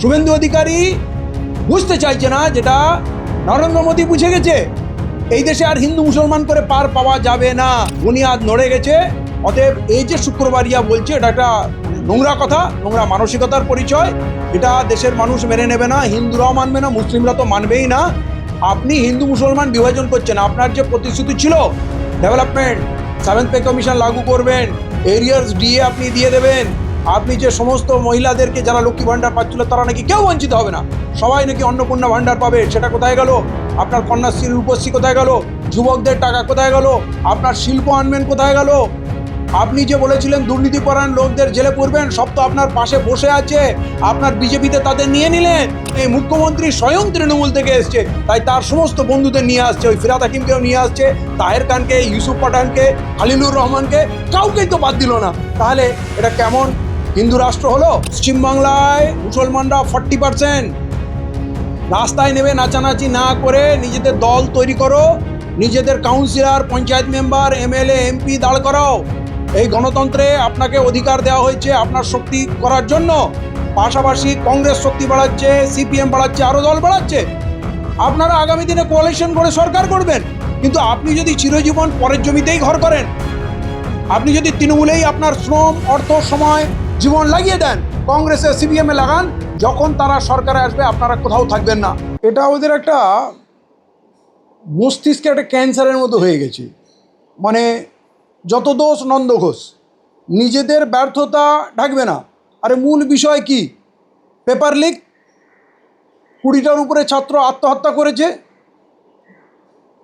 শুভেন্দু অধিকারী বুঝতে চাইছে না যেটা নরেন্দ্র মোদী বুঝে গেছে, এই দেশে আর হিন্দু মুসলমান করে পার পাওয়া যাবে না, বুনিয়াদ নড়ে গেছে। অতএব এই যে শুক্রবারিয়া বলছে এটা একটা নোংরা কথা, নোংরা মানসিকতার পরিচয়। এটা দেশের মানুষ মেনে নেবে না, হিন্দুরাও মানবে না, মুসলিমরা তো মানবেই না। আপনি হিন্দু মুসলমান বিভাজন করছেন। আপনার যে প্রতিশ্রুতি ছিল ডেভেলপমেন্ট, 7th পে কমিশন লাগু করবেন, এরিয়ার্স ডিএ আপনি দিয়ে দেবেন, আপনি যে সমস্ত মহিলাদেরকে যারা লক্ষ্মী ভাণ্ডার পাচ্ছিল তারা নাকি কেউ বঞ্চিত হবে না, সবাই নাকি অন্নপূর্ণা ভাণ্ডার পাবে, সেটা কোথায় গেল? আপনার কন্যাশ্রী রূপশ্রী কোথায় গেল? যুবকদের টাকা কোথায় গেল? আপনার শিল্প আনবেন কোথায় গেল? আপনি যে বলেছিলেন দুর্নীতিপরায়ণ লোকদের জেলে পুরবেন, সব তো আপনার পাশে বসে আছে। আপনার বিজেপিতে তাদের নিয়ে নিলেন। এই মুখ্যমন্ত্রী স্বয়ং তৃণমূল থেকে এসছে, তাই তার সমস্ত বন্ধুদের নিয়ে আসছে, ওই ফিরাদ হাকিমকেও নিয়ে আসছে, তাহের খানকে, ইউসুফ পাঠানকে, খালিলুর রহমানকে, কাউকেই তো বাদ দিল না। তাহলে এটা কেমন হিন্দু রাষ্ট্র হলো? পশ্চিমবাংলায় মুসলমানরা 40%। রাস্তায় নেবে নাচানাচি না করে নিজেদের দল তৈরি করো, নিজেদের councillor, panchayat member, MLA, MP দাঁড় করাও। এই গণতন্ত্রে আপনাকে অধিকার দেওয়া হয়েছে আপনার শক্তি করার জন্য। পাশাপাশি কংগ্রেস শক্তি বাড়াচ্ছে, সিপিএম বাড়াচ্ছে, আরও দল বাড়াচ্ছে। আপনারা আগামী দিনে কোয়ালিশন করে সরকার করবেন, কিন্তু আপনি যদি চিরজীবন পরের জমিতেই ঘর করেন, আপনি যদি তৃণমূলেই আপনার শ্রম, অর্থ, সময়, জীবন লাগিয়ে দেন, কংগ্রেসে সিপিএমে লাগান, যখন তারা সরকারে আসবে আপনারা কোথাও থাকবেন না। এটা ওদের একটা মস্তিষ্কে একটা ক্যান্সারের মতো হয়ে গেছে। মানে যত দোষ নন্দ ঘোষ, নিজেদের ব্যর্থতা ঢাকবে না। আরে মূল বিষয় কি? পেপার লিক, 20টার উপরে ছাত্র আত্মহত্যা করেছে,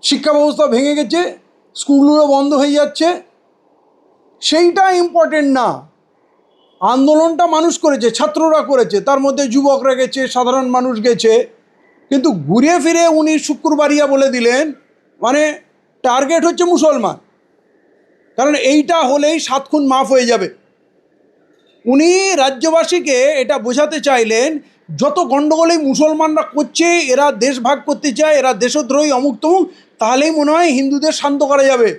শিক্ষা ব্যবস্থা ভেঙে গেছে, স্কুলগুলো বন্ধ হয়ে যাচ্ছে, সেইটা ইম্পর্টেন্ট না। আন্দোলনটা মানুষ করেছে, ছাত্ররা করেছে, তার মধ্যে যুবকরা গেছে, সাধারণ মানুষ গেছে, কিন্তু ঘুরে ফিরে উনি শুক্রবারিয়া বলে দিলেন, মানে টার্গেট হচ্ছে মুসলমান, কারণ এইটা হলেই 7 খুন মাফ হয়ে যাবে। উনি রাজ্যবাসীকে এটা বোঝাতে চাইলেন যত গণ্ডগোলেই মুসলমানরা করছে, এরা দেশ ভাগ করতে চায়, এরা দেশদ্রোহী, অমুক তমুক, তাহলেই মনে হয় হিন্দুদের শান্ত করা যাবে।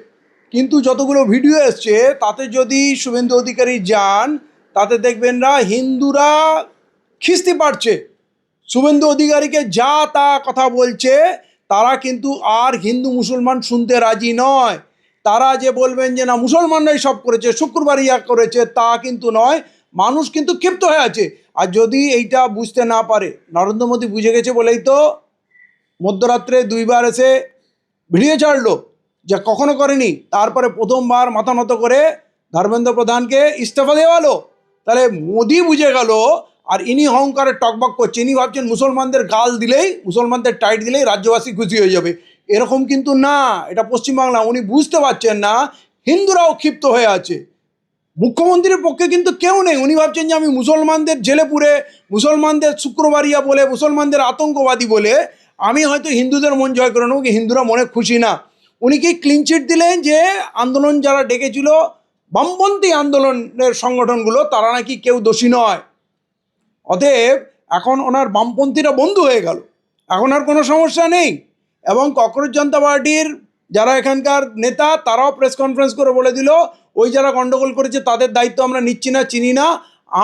কিন্তু যতগুলো ভিডিও এসছে তাতে যদি শুভেন্দু অধিকারী যান, তাতে দেখবেন না হিন্দুরা খিস্তি পারছে, শুভেন্দু অধিকারীকে যা তা কথা বলছে। তারা কিন্তু আর হিন্দু মুসলমান শুনতে রাজি নয়। তারা যে বলবেন যে না মুসলমানরাই সব করেছে, শুক্রবারিয়া করেছে, তা কিন্তু নয়। মানুষ কিন্তু ক্ষিপ্ত হয়ে আছে। আর যদি এইটা বুঝতে না পারে, নরেন্দ্র মোদী বুঝে গেছে বলেই তো মধ্যরাত্রে 2বার এসে ভিডিও ছাড়লো, যা কখনো করেনি। তারপরে প্রথমবার মাথা নত করে ধর্মেন্দ্র প্রধানকে ইস্তফা দেওয়ালো। তাহলে মোদী বুঝে গেল, আর ইনি অহংকারে টকবক করছে। ইনি ভাবছেন মুসলমানদের গাল দিলেই, মুসলমানদের টাইট দিলেই রাজ্যবাসী খুশি হয়ে যাবে। এরকম কিন্তু না, এটা পশ্চিমবাংলা। উনি বুঝতে পারছেন না হিন্দুরাও ক্ষিপ্ত হয়ে আছে। মুখ্যমন্ত্রীর পক্ষে কিন্তু কেউ নেই। উনি ভাবছেন যে আমি মুসলমানদের জেলে পুরে, মুসলমানদের শুক্রবারিয়া বলে, মুসলমানদের আতঙ্কবাদী বলে আমি হয়তো হিন্দুদের মন জয় করে নেব, হিন্দুরা মনে খুশি না। উনি কি ক্লিনচিট দিলেন যে আন্দোলন যারা ডেকেছিল, বামপন্থী আন্দোলনের সংগঠনগুলো, তারা নাকি কেউ দোষী নয়। অতএব এখন ওনার বামপন্থীরা বন্ধু হয়ে গেল, এখন আর কোনো সমস্যা নেই। এবং ককরোচ জনতা পার্টির যারা এখানকার নেতা, তারাও প্রেস কনফারেন্স করে বলে দিল ওই যারা গণ্ডগোল করেছে তাদের দায়িত্ব আমরা নিচ্ছি না, চিনি না,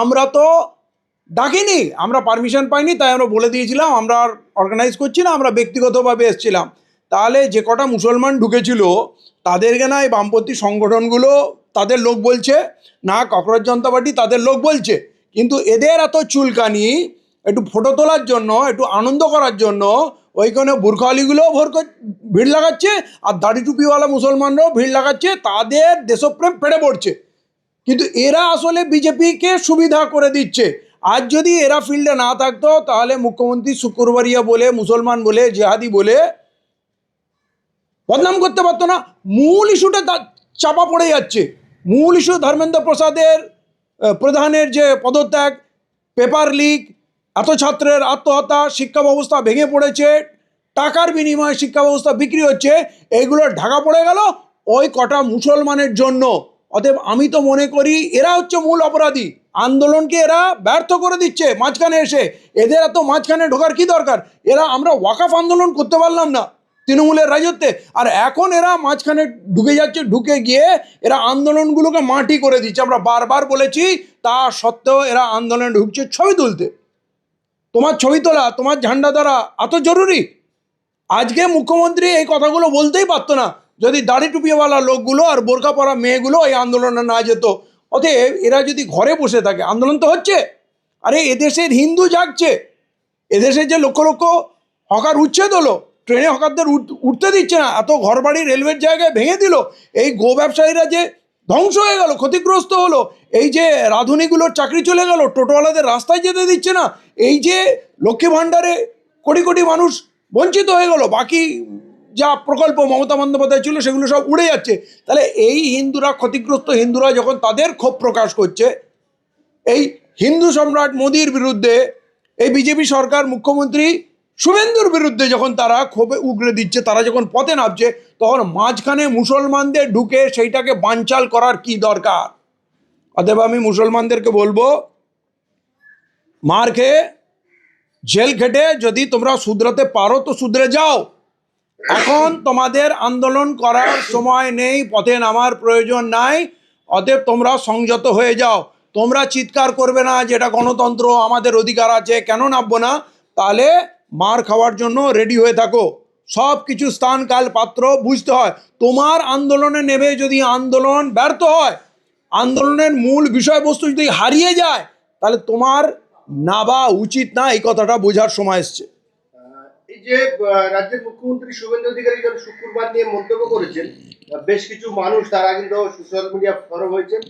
আমরা তো ডাকিনি, আমরা পারমিশন পাইনি, তাই আমরা বলে দিয়েছিলাম আমরা আর অর্গানাইজ করছি না, আমরা ব্যক্তিগতভাবে এসেছিলাম। তাহলে যে কটা মুসলমান ঢুকেছিল তাদেরকে না এই বামপন্থী সংগঠনগুলো তাদের লোক বলছে, না ককরোচ জনতা পার্টি তাদের লোক বলছে। কিন্তু এদের এত চুলকানি, একটু ফটো তোলার জন্য, একটু আনন্দ করার জন্য ওইখানে বুরখাওয়ালিগুলোও ভিড় লাগাচ্ছে, আর দাড়ি টুপিওয়ালা মুসলমানরাও ভিড় লাগাচ্ছে, তাদের দেশপ্রেম ফেড়ে পড়ছে। কিন্তু এরা আসলে বিজেপিকে সুবিধা করে দিচ্ছে। আজ যদি এরা ফিল্ডে না থাকতো, তাহলে মুখ্যমন্ত্রী শুক্রবারিয়া বলে, মুসলমান বলে, জেহাদি বলে বদনাম করতে পারতো না। মূল ইস্যুটা চাপা পড়ে যাচ্ছে। মূল ইস্যু ধর্মেন্দ্র প্রধানের যে পদত্যাগ, পেপার লিক, এত ছাত্রের আত্মহত্যা, শিক্ষা ব্যবস্থা ভেঙে পড়েছে, টাকার বিনিময়ে শিক্ষা ব্যবস্থা বিক্রি হচ্ছে, এইগুলো ঢাকা পড়ে গেল ওই কটা মুসলমানের জন্য। অতএব আমি তো মনে করি এরা হচ্ছে মূল অপরাধী। আন্দোলনকে এরা ব্যর্থ করে দিচ্ছে মাঝখানে এসে। এদের এত মাঝখানে ঢোকার কি দরকার? আমরা ওয়াকাফ আন্দোলন করতে পারলাম না তৃণমূলের রাজত্বে, আর এখন এরা মাঝখানে ঢুকে যাচ্ছে, ঢুকে গিয়ে এরা আন্দোলনগুলোকে মাটি করে দিচ্ছে। আমরা বারবার বলেছি, তা সত্ত্বেও এরা আন্দোলনে ঢুকছে ছবি তুলতে। তোমার ছবি তোলা, তোমার ঝান্ডা ধরা এত জরুরি? আজকে মুখ্যমন্ত্রী এই কথাগুলো বলতেই পারতো না যদি দাড়ি টুপিওয়ালা লোকগুলো আর বোরকা পরা মেয়েগুলো এই আন্দোলনে না যেত। অতএব এরা যদি ঘরে বসে থাকে, আন্দোলন তো হচ্ছে। আরে এদেশের হিন্দু জাগছে, এদেশের যে লক্ষ লক্ষ হকার উচ্ছেদ হলো, ট্রেনে হকারদের উঠতে দিচ্ছে না, এত ঘরবাড়ি রেলওয়ের জায়গায় ভেঙে দিল, এই গো ব্যবসায়ীরা যে ধ্বংস হয়ে গেল, ক্ষতিগ্রস্ত হলো, এই যে রাঁধুনিগুলোর চাকরি চলে গেল, টোটোওয়ালাদের রাস্তায় যেতে দিচ্ছে না, এই যে লক্ষ্মী ভাণ্ডারে কোটি কোটি মানুষ বঞ্চিত হয়ে গেল, বাকি যা প্রকল্প মমতা বন্দ্যোপাধ্যায় ছিল সেগুলো সব উড়ে যাচ্ছে। তাহলে এই হিন্দুরা, ক্ষতিগ্রস্ত হিন্দুরা যখন তাদের ক্ষোভ প্রকাশ করছে এই হিন্দু সম্রাট মোদির বিরুদ্ধে, এই বিজেপি সরকার মুখ্যমন্ত্রী শুভেন্দুর বিরুদ্ধে যখন তারা ক্ষোভে উগরে দিচ্ছে, তারা যখন পথে নামছে, তখন মাঝখানে মুসলমানদের ঢুকে সেইটাকে বানচাল করার কি দরকার? অতএব আমি মুসলমানদেরকে বলবো, মার খেয়ে জেল খেটে যদি তোমরা শুধরাতে পারো তো শুধরে যাও। এখন তোমাদের আন্দোলন করার সময় নেই, পথে নামার প্রয়োজন নাই। অতএব তোমরা সংযত হয়ে যাও। তোমরা চিৎকার করবে না যে এটা গণতন্ত্র, আমাদের অধিকার আছে, কেন নামবো না? তাহলে মার খাওয়ার জন্য রেডি হয়ে থাকো। সব কিছু স্থান কাল পাত্র বুঝতে হয়। তোমার আন্দোলনে নেবে যদি আন্দোলন ব্যর্থ হয়, আন্দোলনের মূল বিষয়বস্তু যদি হারিয়ে যায়, তাহলে তোমার নাবা উচিত না। এই কথাটা বোঝার সময় এসছে। এই যে রাজ্যের মুখ্যমন্ত্রী শুভেন্দু অধিকারী যখন শুক্রবার নিয়ে মন্তব্য করেছেন, বেশ কিছু মানুষ তারা কিন্তু সোশ্যাল মিডিয়া ফলো হয়েছেন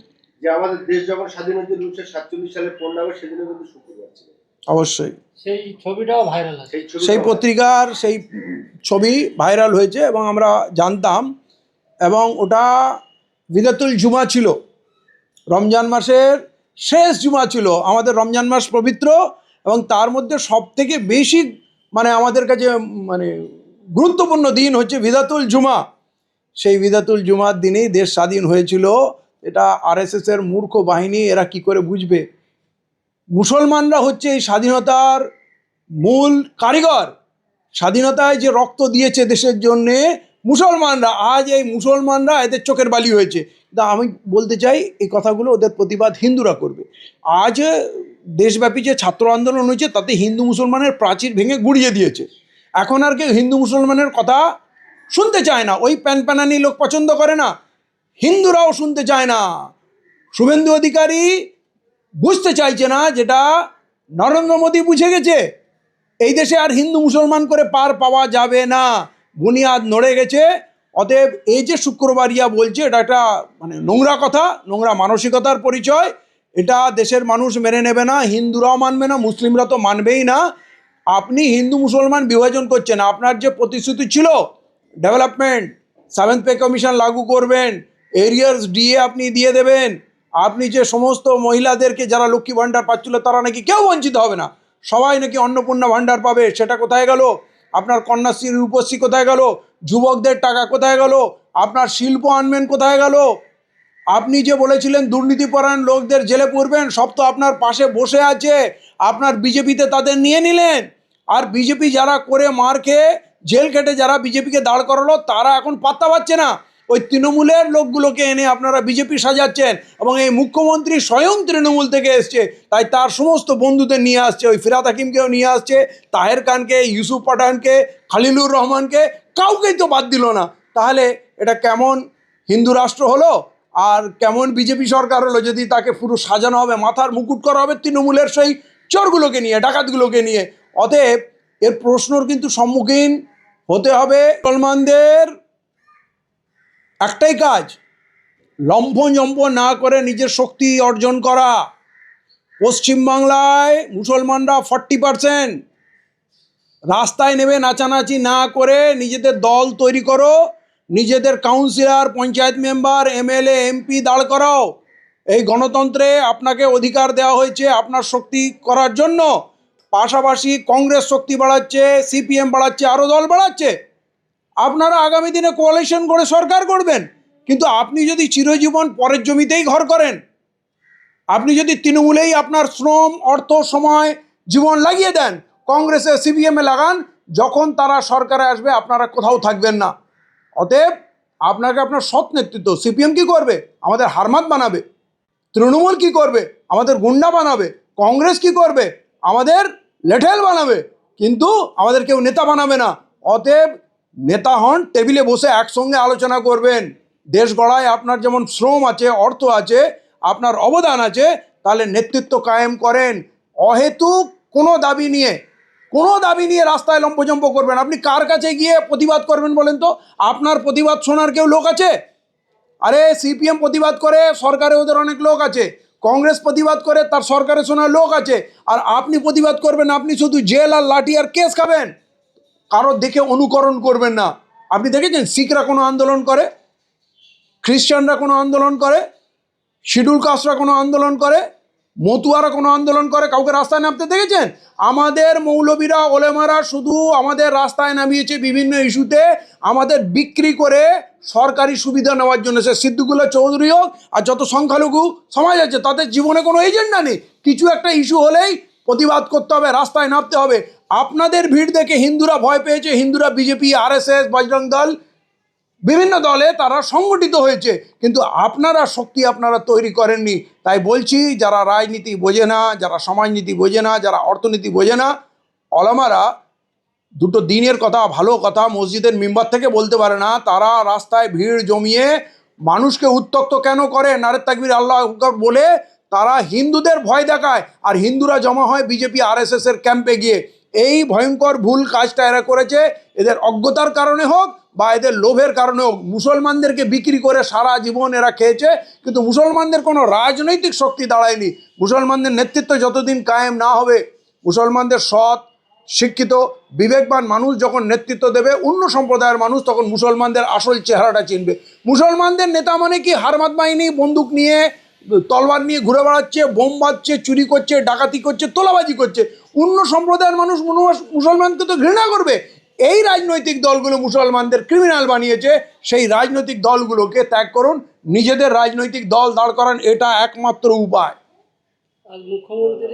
যে আমাদের দেশ যখন স্বাধীন হয়েছে 1947 সালে 15 আগস্ট, সেদিনও কিন্তু শুক্রবার ছিল। অবশ্যই সেই ছবিটাও ভাইরাল আছে, সেই পত্রিকার সেই ছবি ভাইরাল হয়েছে এবং আমরা জানতাম। এবং ওটা বিদাতুল জুমা ছিল, রমজান মাসের শেষ জুমা ছিল। আমাদের রমজান মাস পবিত্র এবং তার মধ্যে সব থেকে বেশি আমাদের কাছে গুরুত্বপূর্ণ দিন হচ্ছে বিদাতুল জুমা। সেই বিদাতুল জুমার দিনেই দেশ স্বাধীন হয়েছিল। এটা আরএসএসের মূর্খ বাহিনী, এরা কি করে বুঝবে? মুসলমানরা হচ্ছে এই স্বাধীনতার মূল কারিগর। স্বাধীনতায় যে রক্ত দিয়েছে দেশের জন্যে মুসলমানরা, আজ এই মুসলমানরা এদের চোখের বালি হয়েছে। কিন্তু আমি বলতে চাই এই কথাগুলো ওদের প্রতিবাদ হিন্দুরা করবে। আজ দেশব্যাপী যে ছাত্র আন্দোলন হয়েছে তাতে হিন্দু মুসলমানের প্রাচীর ভেঙে গুড়িয়ে দিয়েছে। এখন আর কেউ হিন্দু মুসলমানের কথা শুনতে চায় না। ওই প্যানপ্যানানি লোক পছন্দ করে না, হিন্দুরাও শুনতে চায় না। শুভেন্দু অধিকারী বুঝতে চাইছে না যেটা নরেন্দ্র মোদী বুঝে গেছে, এই দেশে আর হিন্দু মুসলমান করে পার পাওয়া যাবে না, বুনিয়াদ নড়ে গেছে। অতএব এই যে শুক্রবারিয়া বলছে, এটা একটা নোংরা কথা, নোংরা মানসিকতার পরিচয়। এটা দেশের মানুষ মেনে নেবে না, হিন্দুরাও মানবে না, মুসলিমরা তো মানবেই না। আপনি হিন্দু মুসলমান বিভাজন করছেন। আপনার যে প্রতিশ্রুতি ছিল ডেভেলপমেন্ট, 7th পে কমিশন লাগু করবেন, এরিয়ার্স ডিএ আপনি দিয়ে দেবেন, আপনি যে সমস্ত মহিলাদেরকে যারা লক্ষ্মী ভাণ্ডার পাচ্ছিল তারা নাকি কেউ বঞ্চিত হবে না, সবাই নাকি অন্নপূর্ণা ভাণ্ডার পাবে, সেটা কোথায় গেল? আপনার কন্যাশ্রী, রূপশ্রী কোথায় গেল? যুবকদের টাকা কোথায় গেল? আপনার শিল্প আনবেন কোথায় গেল? আপনি যে বলেছিলেন দুর্নীতিপরায়ণ লোকদের জেলে পুরবেন, সব তো আপনার পাশে বসে আছে। আপনার বিজেপিতে তাদের নিয়ে নিলেন। আর বিজেপি যারা করে মার খেয়ে জেল কেটে যারা বিজেপিকে দাঁড় করালো, তারা এখন পাত্তা পাচ্ছে না। ওই তৃণমূলের লোকগুলোকে এনে আপনারা বিজেপি সাজাচ্ছেন এবং এই মুখ্যমন্ত্রী স্বয়ং তৃণমূল থেকে এসছে, তাই তার সমস্ত বন্ধুদের নিয়ে আসছে। ওই ফিরাদ হাকিমকেও নিয়ে আসছে, তাহের খানকে, ইউসুফ পাঠানকে, খালিলুর রহমানকে, কাউকেই তো বাদ দিল না। তাহলে এটা কেমন হিন্দু রাষ্ট্র হলো আর কেমন বিজেপি সরকার হলো যদি তাকে পুরো সাজানো হবে, মাথার মুকুট করা হবে তৃণমূলের সেই চোরগুলোকে নিয়ে, ডাকাতগুলোকে নিয়ে। অতএব এর প্রশ্নর কিন্তু সম্মুখীন হতে হবে। মুসলমানদের একটাই কাজ, লম্ফ না করে নিজের শক্তি অর্জন করা। পশ্চিমবাংলায় মুসলমানরা 40%। রাস্তায় নেমে নাচানাচি না করে নিজেদের দল তৈরি করো, নিজেদের councillor, panchayat member, MLA, MP দাঁড় করাও। এই গণতন্ত্রে আপনাকে অধিকার দেওয়া হয়েছে আপনার শক্তি করার জন্য। পাশাপাশি কংগ্রেস শক্তি বাড়াচ্ছে, সিপিএম বাড়াচ্ছে, আরও দল বাড়াচ্ছে। আপনারা আগামী দিনে কোয়ালিশন করে সরকার করবেন, কিন্তু আপনি যদি চিরজীবন পরের জমিতেই ঘর করেন, আপনি যদি তৃণমূলেই আপনার শ্রম, অর্থ, সময়, জীবন লাগিয়ে দেন, কংগ্রেসে সিপিএমে লাগান, যখন তারা সরকারে আসবে আপনারা কোথাও থাকবেন না। অতএব আপনাকে আপনার সৎ নেতৃত্ব, সিপিএম কি করবে? আমাদের হারমাত বানাবে। তৃণমূল কি করবে? আমাদের গুন্ডা বানাবে। কংগ্রেস কি করবে? আমাদের লেঠেল বানাবে, কিন্তু আমাদের কেউ নেতা বানাবে না। অতএব নেতা হন, টেবিলে বসে একসঙ্গে আলোচনা করবেন। দেশ গড়ায় আপনার যেমন শ্রম আছে, অর্থ আছে, আপনার অবদান আছে, তাহলে নেতৃত্ব কায়েম করেন। অহেতুক কোনো দাবি নিয়ে রাস্তায় লম্পজম্প করবেন। আপনি কার কাছে গিয়ে প্রতিবাদ করবেন বলেন তো? আপনার প্রতিবাদ শোনার কেউ লোক আছে? আরে সিপিএম প্রতিবাদ করে, সরকারে ওদের অনেক লোক আছে। কংগ্রেস প্রতিবাদ করে, তার সরকারে শোনার লোক আছে। আর আপনি প্রতিবাদ করবেন, আপনি শুধু জেল আর লাঠি আর কেস খাবেন। কারোর দেখে অনুকরণ করবেন না। আপনি দেখেছেন শিখরা কোনো আন্দোলন করে, খ্রিস্টানরা কোনো আন্দোলন করে, শিডিউল কাস্টরা কোনো আন্দোলন করে, মতুয়ারা কোনো আন্দোলন করে? কাউকে রাস্তায় নামতে দেখেছেন? আমাদের মৌলবীরা, ওলেমারা শুধু আমাদের রাস্তায় নামিয়েছে বিভিন্ন ইস্যুতে আমাদের বিক্রি করে সরকারি সুবিধা নেওয়ার জন্য। সে সিদ্দিকুল্লাহ চৌধুরী হোক আর যত সংখ্যালঘু সমাজ আছে, তাদের জীবনে কোনো এজেন্ডা নেই। কিছু একটা ইস্যু হলেই প্রতিবাদ করতে হবে, রাস্তায় নামতে হবে। আপনাদের ভিড় দেখে হিন্দুরা ভয় পেয়েছে। হিন্দুরা বিজেপি, আরএসএস, বজরং দল, বিভিন্ন দলে তারা সংগঠিত হয়েছে, কিন্তু আপনারা শক্তি আপনারা তৈরি করেননি। তাই বলছি, যারা রাজনীতি বোঝে না, যারা সমাজনীতি বোঝে না, যারা অর্থনীতি বোঝে না, ওলামারা দুটো দিনের কথা, ভালো কথা মসজিদের মিম্বার থেকে বলতে পারে না, তারা রাস্তায় ভিড় জমিয়ে মানুষকে উত্ত্যক্ত কেন করে? নারে তাকবীর, আল্লাহু আকবার বলে তারা হিন্দুদের ভয় দেখায়, আর হিন্দুরা জমা হয় বিজেপি আরএসএস এর ক্যাম্পে গিয়ে। এই ভয়ঙ্কর ভুল কাজটা এরা করেছে, এদের অজ্ঞতার কারণে হোক বা এদের লোভের কারণে হোক। মুসলমানদেরকে বিক্রি করে সারা জীবন এরা খেয়েছে, কিন্তু মুসলমানদের কোনো রাজনৈতিক শক্তি দাঁড়ায়নি। মুসলমানদের নেতৃত্ব যতদিন কায়েম না হবে, মুসলমানদের সৎ, শিক্ষিত, বিবেকবান মানুষ যখন নেতৃত্ব দেবে, অন্য সম্প্রদায়ের মানুষ তখন মুসলমানদের আসল চেহারাটা চিনবে। মুসলমানদের নেতা মানে কি? হারমাত বাহিনী, বন্দুক নিয়ে, তলবার নিয়ে ঘুরে বেড়াচ্ছে, বোম বাজছে, চুরি করছে, ডাকাতি করছে, তোলাবাজি করছে। অন্য সম্প্রদায়ের মানুষ মুসলমানকে তো ঘৃণা করবে। এই রাজনৈতিক দলগুলো মুসলমানদের ক্রিমিনাল বানিয়েছে। সেই রাজনৈতিক দলগুলোকে ত্যাগ করুন, নিজেদের রাজনৈতিক দল দাঁড় করান, এটা একমাত্র উপায়। আর মুখ্যমন্ত্রী